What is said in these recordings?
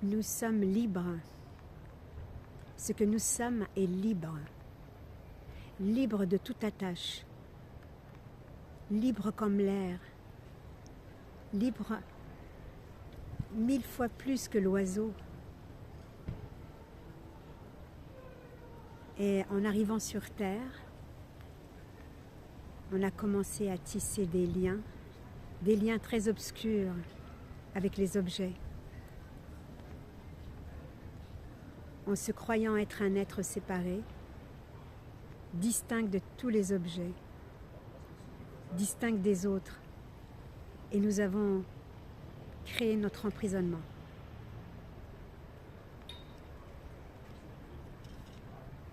Nous sommes libres. Ce que nous sommes est libre. Libre de toute attache. Libre comme l'air. Libre 1000 fois plus que l'oiseau. Et en arrivant sur Terre, on a commencé à tisser des liens très obscurs avec les objets. En se croyant être un être séparé, distinct de tous les objets, distinct des autres. Et nous avons créé notre emprisonnement.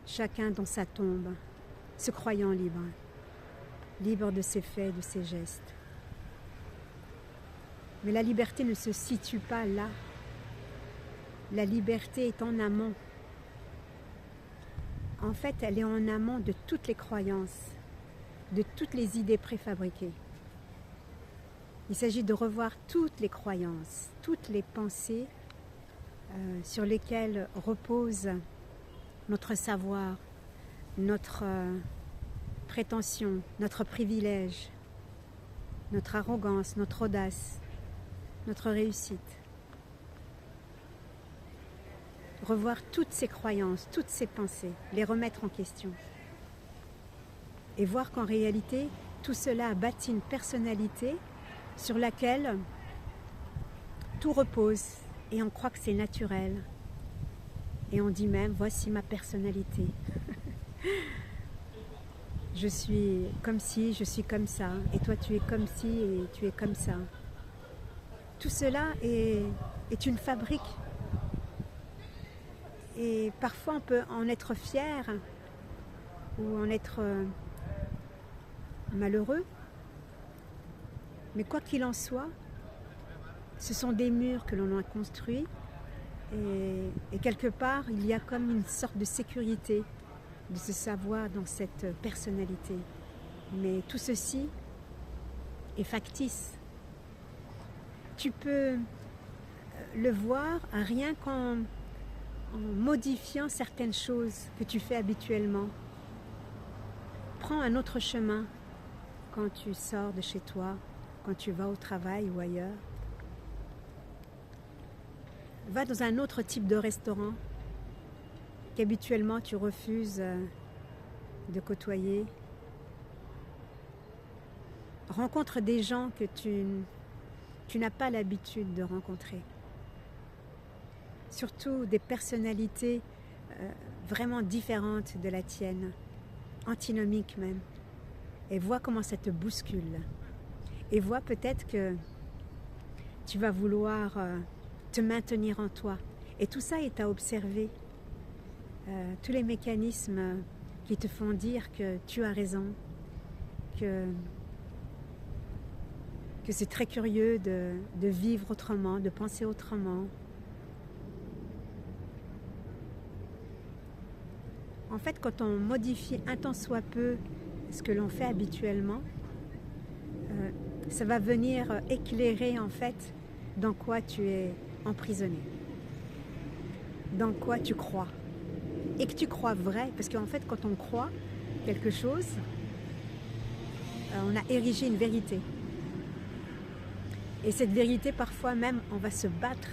Chacun dans sa tombe, se croyant libre, libre de ses faits, de ses gestes. Mais la liberté ne se situe pas là. La liberté est en amont. En fait, elle est en amont de toutes les croyances, de toutes les idées préfabriquées. Il s'agit de revoir toutes les croyances, toutes les pensées sur lesquelles repose notre savoir, notre prétention, notre privilège, notre arrogance, notre audace, notre réussite. Revoir toutes ces croyances, toutes ces pensées, les remettre en question. Et voir qu'en réalité, tout cela a bâti une personnalité sur laquelle tout repose et on croit que c'est naturel. Et on dit même, voici ma personnalité. Je suis comme ci, je suis comme ça, et toi tu es comme ci et tu es comme ça. Tout cela est une fabrique. Et parfois on peut en être fier ou en être malheureux. Mais quoi qu'il en soit, ce sont des murs que l'on a construits et quelque part il y a comme une sorte de sécurité de se savoir dans cette personnalité. Mais tout ceci est factice. Tu peux le voir rien qu'en modifiant certaines choses que tu fais habituellement. Prends un autre chemin quand tu sors de chez toi, quand tu vas au travail ou ailleurs. Va dans un autre type de restaurant qu'habituellement tu refuses de côtoyer. Rencontre des gens que tu n'as pas l'habitude de rencontrer. Surtout des personnalités vraiment différentes de la tienne, antinomiques même. Et vois comment ça te bouscule. Et vois peut-être que tu vas vouloir te maintenir en toi. Et tout ça est à observer. Tous les mécanismes qui te font dire que tu as raison, que c'est très curieux de vivre autrement, de penser autrement. En fait, quand on modifie un tant soit peu ce que l'on fait habituellement, ça va venir éclairer en fait dans quoi tu es emprisonné, dans quoi tu crois. Et que tu crois vrai, parce qu'en fait, quand on croit quelque chose, on a érigé une vérité. Et cette vérité, parfois même, on va se battre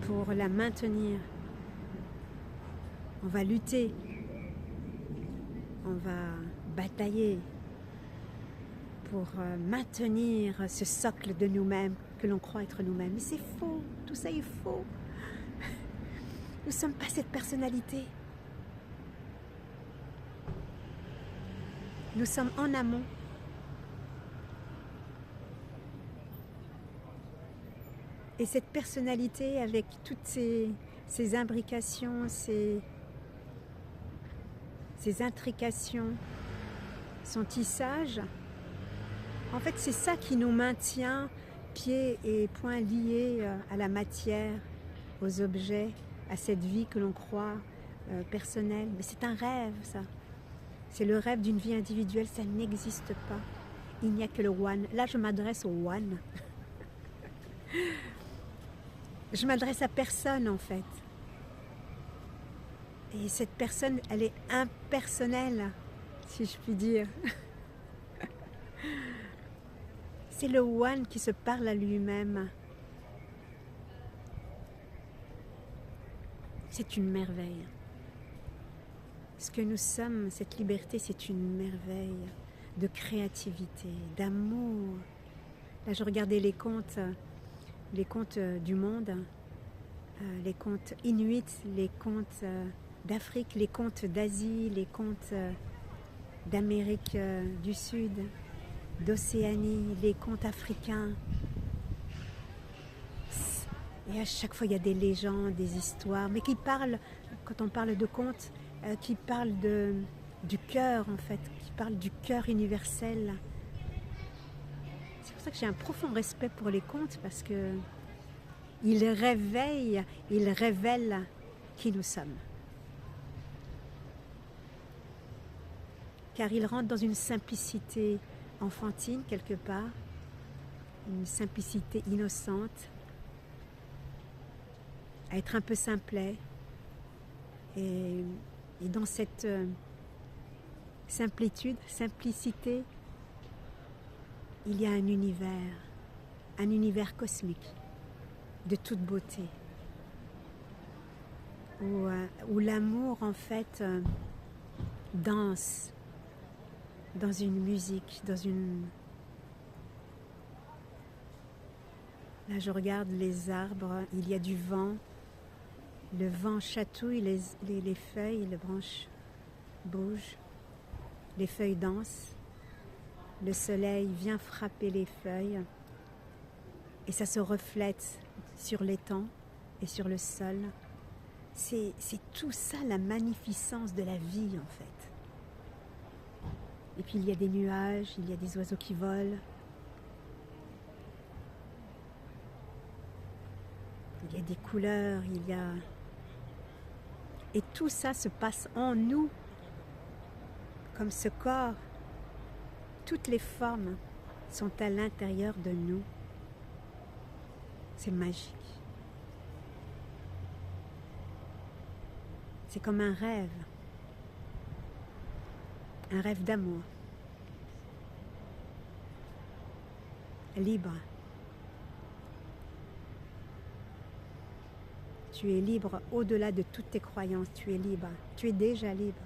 pour la maintenir. On va lutter. On va batailler pour maintenir ce socle de nous-mêmes que l'on croit être nous-mêmes. Mais c'est faux, tout ça est faux. Nous ne sommes pas cette personnalité. Nous sommes en amont. Et cette personnalité avec toutes ces imbrications, ces intrications, son tissage, en fait c'est ça qui nous maintient pieds et poings liés à la matière, aux objets, à cette vie que l'on croit personnelle. Mais c'est un rêve ça. C'est le rêve d'une vie individuelle, ça n'existe pas. Il n'y a que le one. Là je m'adresse au one. Je m'adresse à personne en fait. Et cette personne, elle est impersonnelle, si je puis dire. C'est le One qui se parle à lui-même. C'est une merveille. Ce que nous sommes, cette liberté, c'est une merveille de créativité, d'amour. Là, je regardais les contes du monde, les contes inuits, les contes d'Afrique, les contes d'Asie, les contes d'Amérique du Sud, d'Océanie, les contes africains. Et à chaque fois, il y a des légendes, des histoires, mais qui parlent, quand on parle de contes, qui parlent du cœur, en fait, qui parlent du cœur universel. C'est pour ça que j'ai un profond respect pour les contes, parce que ils réveillent, ils révèlent qui nous sommes. Car ils rentrent dans une simplicité enfantine, quelque part, une simplicité innocente, à être un peu simplet. Et dans cette simplicité, il y a un univers cosmique, de toute beauté, où l'amour, en fait, danse dans une musique, Là, je regarde les arbres, il y a du vent. Le vent chatouille les feuilles, les branches bougent, les feuilles dansent. Le soleil vient frapper les feuilles et ça se reflète sur l'étang et sur le sol. C'est tout ça, la magnificence de la vie, en fait. Et puis il y a des nuages, il y a des oiseaux qui volent. Il y a des couleurs, il y a... Et tout ça se passe en nous, comme ce corps. Toutes les formes sont à l'intérieur de nous. C'est magique. C'est comme un rêve d'amour, libre. Tu es libre au-delà de toutes tes croyances, tu es libre, tu es déjà libre.